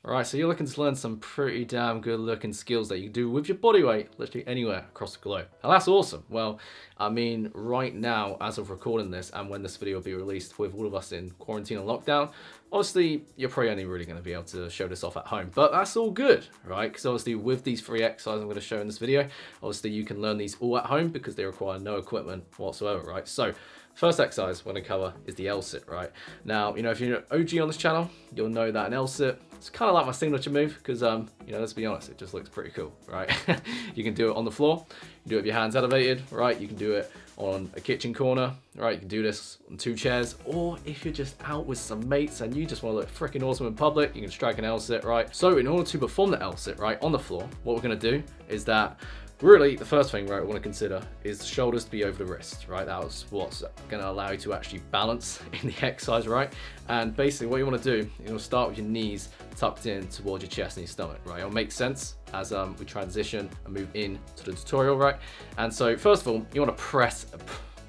Alright, so you're looking to learn some pretty damn good looking skills that you can do with your body weight literally anywhere across the globe. And that's awesome. Well, I mean, right now, as of recording this and when this video will be released with all of us in quarantine and lockdown, obviously you're probably only really going to be able to show this off at home, but that's all good, right? Because obviously with these 3 exercises I'm going to show in this video, obviously you can learn these all at home because they require no equipment whatsoever, right? So first exercise we're going to cover is the L-sit, right? Now, if you're an OG on this channel, you'll know that an L-sit, it's kind of like my signature move because, let's be honest, it just looks pretty cool, right? You can do it on the floor, you do it with your hands elevated, right? You can do it on a kitchen corner, right? You can do this on 2 chairs, or if you're just out with some mates and you just want to look freaking awesome in public, you can strike an L-sit, right? So in order to perform the L-sit, right, on the floor, what we're going to do is that really, the first thing, right, we want to consider is the shoulders to be over the wrists, right? That's what's going to allow you to actually balance in the exercise, right? And basically what you want to do, you want to start with your knees tucked in towards your chest and your stomach, right? It'll make sense as we transition and move in to the tutorial, right? And so first of all, you want to press,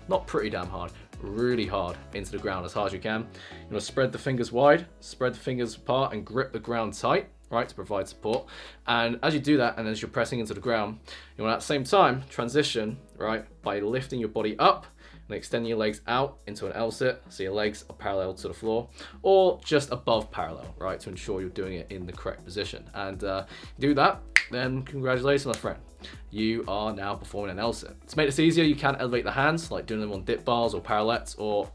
not pretty damn hard, really hard into the ground as hard as you can. You want to spread the fingers wide, spread the fingers apart and grip the ground tight, right, to provide support. And as you do that, and as you're pressing into the ground, you want to at the same time transition, right, by lifting your body up and extending your legs out into an L-sit, so your legs are parallel to the floor, or just above parallel, right, to ensure you're doing it in the correct position. And do that, then congratulations, my friend. You are now performing an L-sit. To make this easier, you can elevate the hands, like doing them on dip bars or parallettes, or,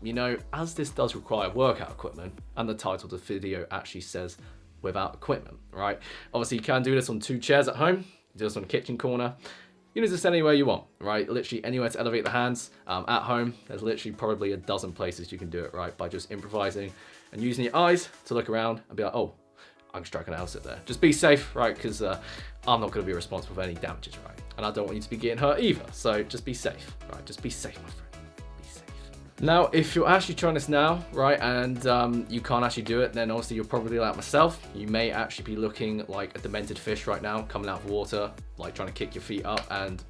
as this does require workout equipment, and the title of the video actually says without equipment, right? Obviously, you can do this on 2 chairs at home, do this on a kitchen corner. You can do this anywhere you want, right? Literally anywhere to elevate the hands. At home, there's literally probably a dozen places you can do it, right? By just improvising and using your eyes to look around and be like, oh, I can strike an L-sit there. Just be safe, right? Because I'm not going to be responsible for any damages, right? And I don't want you to be getting hurt either. So just be safe, right? Just be safe, my friend. Now, if you're actually trying this now, right, and you can't actually do it, then obviously you're probably like myself. You may actually be looking like a demented fish right now, coming out of water, like trying to kick your feet up and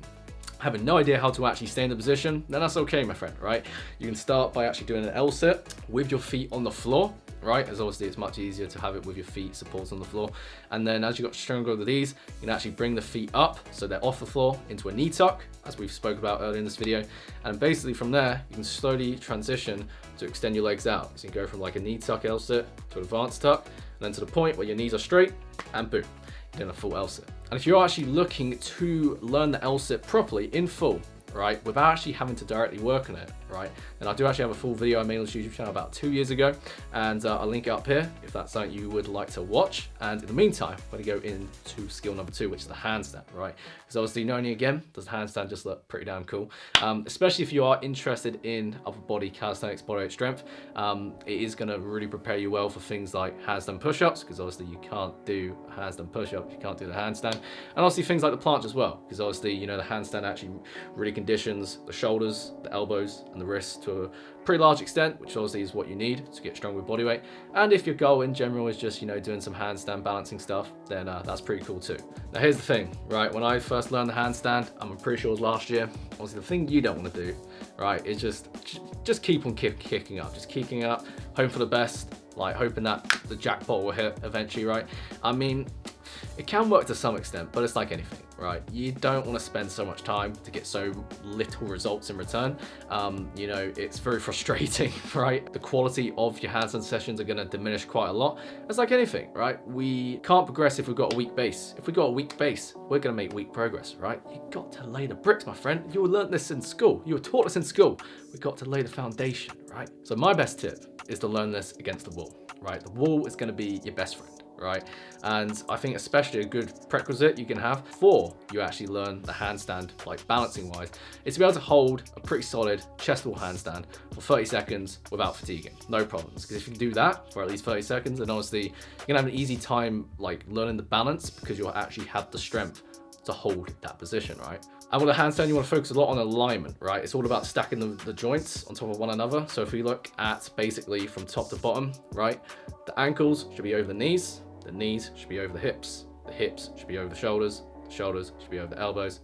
having no idea how to actually stay in the position. Then that's okay, my friend, right? You can start by actually doing an L-sit with your feet on the floor, right? As obviously it's much easier to have it with your feet supported on the floor. And then as you got stronger with these, you can actually bring the feet up so they're off the floor into a knee tuck, as we've spoke about earlier in this video. And basically from there, you can slowly transition to extend your legs out. So you can go from like a knee tuck L-sit to an advanced tuck, and then to the point where your knees are straight, and boom, you're doing a full L-sit. And if you're actually looking to learn the L-sit properly in full, right, without actually having to directly work on it, right, then I do actually have a full video I made on this YouTube channel about 2 years ago, and I'll link it up here if that's something you would like to watch. And in the meantime, I'm going to go into skill number 2, which is the handstand, right? Because obviously, not only again does the handstand just look pretty damn cool, especially if you are interested in upper body calisthenics, bodyweight strength, it is going to really prepare you well for things like handstand push-ups, because obviously you can't do a handstand push-up if you can't do the handstand, and obviously things like the planche as well, because obviously the handstand actually really conditions the shoulders, the elbows, and the wrists to a pretty large extent, which obviously is what you need to get strong with body weight. And if your goal in general is just doing some handstand balancing stuff, then that's pretty cool too. Now here's the thing, right? When I first learned the handstand, I'm pretty sure it was last year. Obviously the thing you don't want to do, right, is just keep on kicking up, just kicking up, hoping for the best, like hoping that the jackpot will hit eventually, right? I mean, it can work to some extent, but it's like anything, right? You don't want to spend so much time to get so little results in return. It's very frustrating, right? The quality of your handstand sessions are going to diminish quite a lot. It's like anything, right? We can't progress if we've got a weak base. If we've got a weak base, we're going to make weak progress, right? You got to lay the bricks, my friend. You learned this in school. You were taught this in school. We've got to lay the foundation, right? So my best tip is to learn this against the wall, right? The wall is going to be your best friend, right? And I think especially a good prerequisite you can have before you actually learn the handstand, like balancing wise, is to be able to hold a pretty solid chest wall handstand for 30 seconds without fatiguing, no problems. Because if you can do that for at least 30 seconds, then obviously you're gonna have an easy time like learning the balance, because you'll actually have the strength to hold that position, right? And with a handstand, you want to focus a lot on alignment, right? It's all about stacking the joints on top of one another. So if we look at basically from top to bottom, right, the ankles should be over the knees should be over the hips should be over the shoulders shoulders should be over the elbows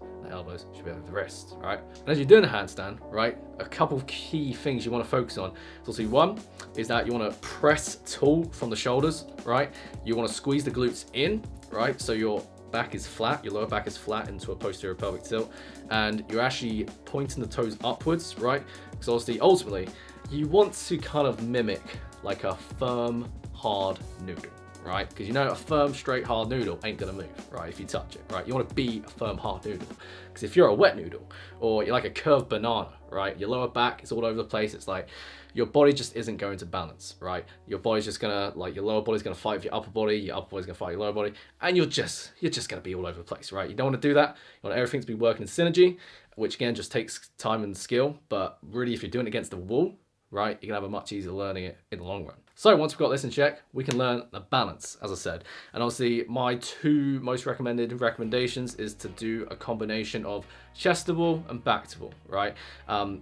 should be over the wrists, right? And as you're doing a handstand, right, a couple of key things you want to focus on. So see, one is that you want to press tall from the shoulders, right? You want to squeeze the glutes in, right? So your back is flat, your lower back is flat into a posterior pelvic tilt, and you're actually pointing the toes upwards, right? Because obviously, ultimately, you want to kind of mimic like a firm, hard noodle, right? Because you know a firm, straight, hard noodle ain't gonna move, right, if you touch it, right? You want to be a firm, hard noodle. Because if you're a wet noodle, or you're like a curved banana, right, your lower back is all over the place, it's like your body just isn't going to balance, right? Your body's just gonna, like, your lower body's gonna fight with your upper body's gonna fight your lower body, and you're just gonna be all over the place, right? You don't want to do that. You want everything to be working in synergy, which again just takes time and skill, but really if you're doing it against the wall, right, you're gonna have a much easier learning it in the long run. So once we've got this in check, we can learn the balance, as I said. And obviously my two most recommended recommendations is to do a combination of chest to wall and back to wall, right?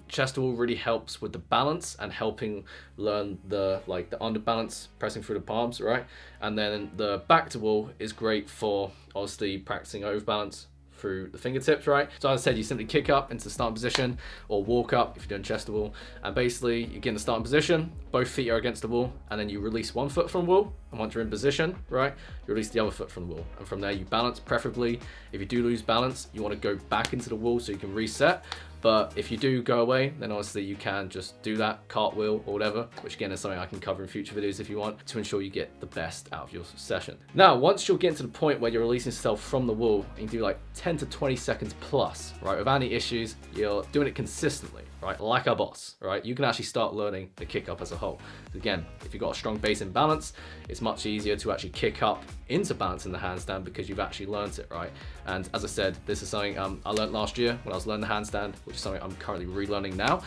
Chest to wall really helps with the balance and helping learn the under balance, pressing through the palms, right? And then the back to wall is great for obviously practicing over balance through the fingertips, right? So as I said, you simply kick up into the starting position or walk up if you're doing chest to wall, and basically you get in the starting position, both feet are against the wall, and then you release one foot from the wall, and once you're in position, right, you release the other foot from the wall, and from there you balance. Preferably, if you do lose balance, you want to go back into the wall so you can reset. But if you do go away, then obviously you can just do that cartwheel or whatever, which again is something I can cover in future videos if you want, to ensure you get the best out of your session. Now, once you're getting to the point where you're releasing yourself from the wall, you can do like 10 to 20 seconds plus, right? Without any issues, you're doing it consistently, right? Like our boss, right? You can actually start learning the kick up as a whole. Again, if you've got a strong base in balance, it's much easier to actually kick up into balance in the handstand because you've actually learned it, right? And as I said, this is something I learned last year when I was learning the handstand, which is something I'm currently relearning now.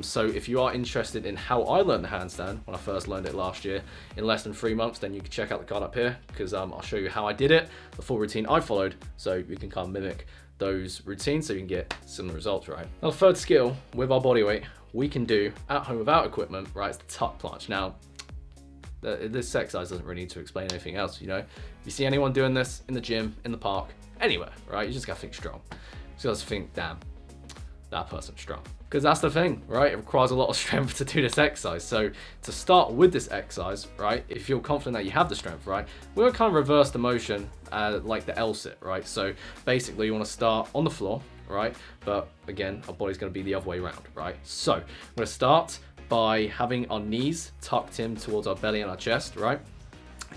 So if you are interested in how I learned the handstand when I first learned it last year in less than 3 months, then you can check out the card up here, because I'll show you how I did it, the full routine I followed, so you can kind of mimic those routines so you can get similar results, right? Now, the third skill with our body weight we can do at home without equipment, right, is the tuck planche. Now, this exercise doesn't really need to explain anything else, you know. If you see anyone doing this in the gym, in the park, anywhere, right, you just gotta think strong. You just gotta think, damn, that person's strong. Because that's the thing, right? It requires a lot of strength to do this exercise. So to start with this exercise, right, if you're confident that you have the strength, right, we're gonna kind of reverse the motion like the L sit, right? So basically you wanna start on the floor, right? But again, our body's gonna be the other way around, right? So we're gonna start by having our knees tucked in towards our belly and our chest, right?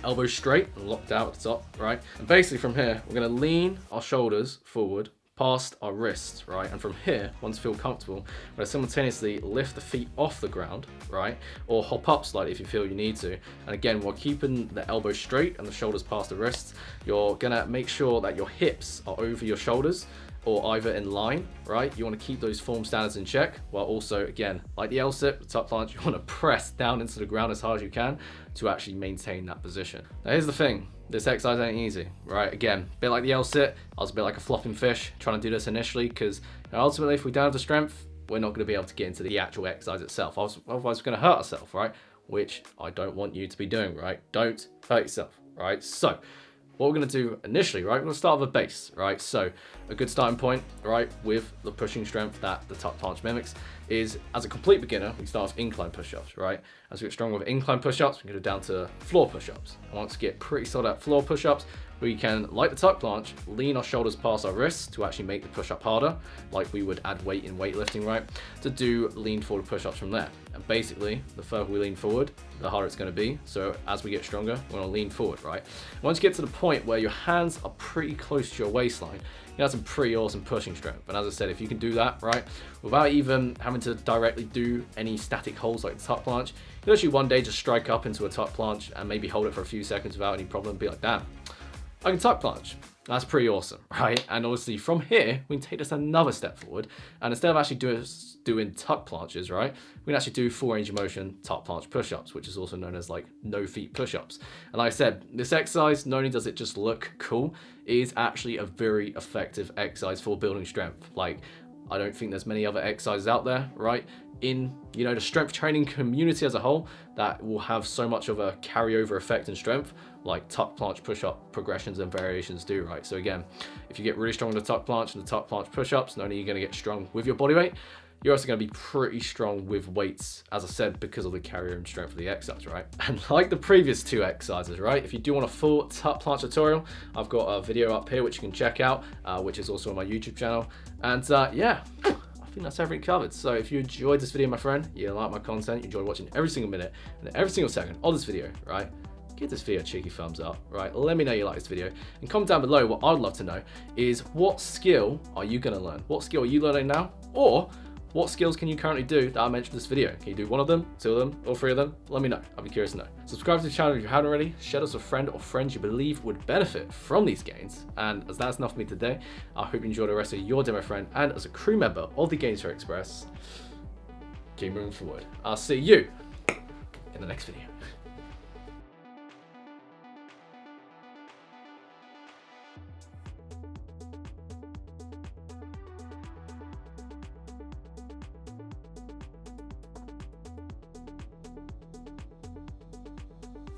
Elbows straight and locked out at the top, right? And basically from here, we're gonna lean our shoulders forward past our wrists, right? And from here, once you feel comfortable, we're gonna simultaneously lift the feet off the ground, right? Or hop up slightly if you feel you need to. And again, while keeping the elbows straight and the shoulders past the wrists, you're gonna make sure that your hips are over your shoulders or either in line, right? You wanna keep those form standards in check, while also, again, like the L-sit, the tuck planche, you wanna press down into the ground as hard as you can to actually maintain that position. Now here's the thing, this exercise ain't easy, right? Again, a bit like the L-sit, I was a bit like a flopping fish trying to do this initially, because ultimately if we don't have the strength, we're not gonna be able to get into the actual exercise itself. Otherwise we're gonna hurt ourselves, right? Which I don't want you to be doing, right? Don't hurt yourself, right? So, what we're gonna do initially, right, we're gonna start with a base, right? So a good starting point, right, with the pushing strength that the tuck planche mimics is, as a complete beginner, we start with incline push-ups, right? As we get stronger with incline push-ups, we can go down to floor push-ups. And once we get pretty solid at floor push-ups, we can, like the tuck planche, lean our shoulders past our wrists to actually make the push-up harder, like we would add weight in weightlifting, right? To do lean forward push-ups from there. And basically, the further we lean forward, the harder it's gonna be. So as we get stronger, we're gonna lean forward, right? Once you get to the point where your hands are pretty close to your waistline, you have some pretty awesome pushing strength. And as I said, if you can do that, right, without even having to directly do any static holds like the tuck planche, you can actually one day just strike up into a tuck planche and maybe hold it for a few seconds without any problem and be like, damn, I can tuck planche. That's pretty awesome, right? And obviously from here, we can take this another step forward. And instead of actually doing tuck planches, right, we can actually do full range of motion tuck planche push-ups, which is also known as like no feet push-ups. And like I said, this exercise, not only does it just look cool, it is actually a very effective exercise for building strength. Like, I don't think there's many other exercises out there, right, in, you know, the strength training community as a whole that will have so much of a carryover effect in strength like tuck planche push-up progressions and variations do, right? So again, if you get really strong with the tuck planche and the tuck planche push-ups, not only are you going to get strong with your body weight, you're also going to be pretty strong with weights, as I said, because of the carryover and strength of the exercise, right? And like the previous two exercises, right, if you do want a full tuck planche tutorial, I've got a video up here which you can check out, which is also on my YouTube channel. And yeah, I think that's everything covered. So if you enjoyed this video, my friend, you like my content, you enjoyed watching every single minute and every single second of this video, right, give this video a cheeky thumbs up, right? Let me know you like this video and comment down below. What I'd love to know is, what skill are you going to learn? What skill are you learning now? Or what skills can you currently do that I mentioned in this video? Can you do one of them, two of them, or three of them? Let me know. I'd be curious to know. Subscribe to the channel if you haven't already. Share this with a friend or friends you believe would benefit from these gains. And as that's enough for me today, I hope you enjoy the rest of your day, my friend. And as a crew member of the Gains for Express, keep moving forward. I'll see you in the next video.